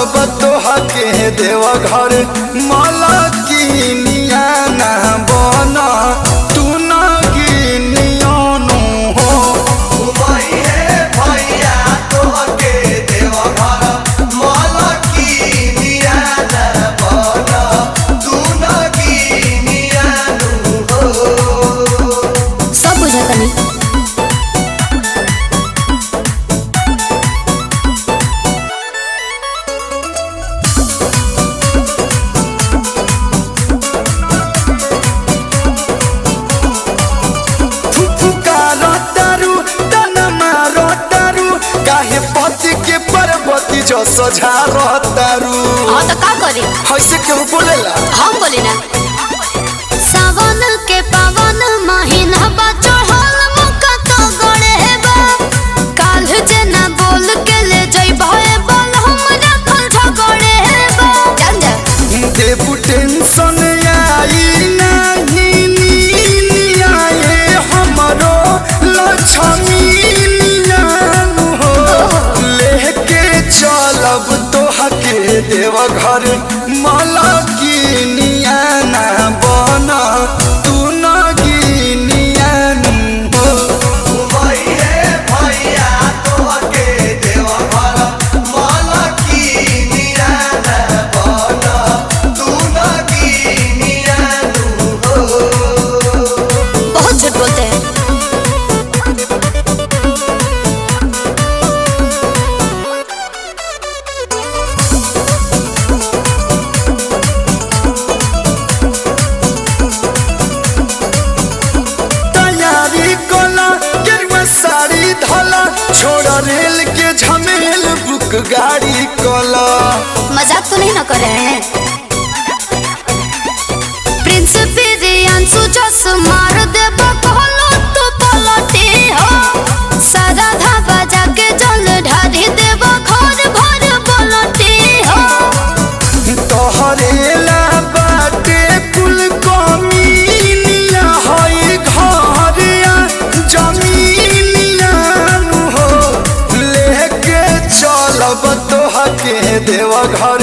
चलब तोहा के देवघर माला किनिया ना बना तू ना गिनियानु हो। भैया तोहा के देवघर माला किनिया ना बना तू ना गिनियानु हो। सब बुझाता नहीं। जो सजा रहतारू हाँ तो का करी ऐसे क्यों बोलेला हम बोली ना। सावन के पावन महीना बा चढ़ल मुका तो गड़े बा काल जना बोल के ले जइबो ए बोल हम रखल झगड़े बा जान जा देबू टेंशन आई नहीं नी आए हमरो लक्ष्मी नियानु हो। लेके चलब तोहा के देवघर माला किनिया ना बना तू ना गिनियानु हो। भैया तोहा के देवघर माला किनिया ना बना तू ना गिनियानु हो। बहुत झूठ बोलते हैं। छोड़ा रेल के झमेल बुक गाड़ी कला। मजाक तो नहीं ना कर रहे हैं। प्रिंस प्रियांशु जस मार दे कहलो तो पलटे हो। सारा धाबा जाके जल ढारी देव घर भर पलटे हो। तोहरेला बाटे कुल कमीनिया हई घरिया जमीनिया हो। लेके चलब तोहा के देवघर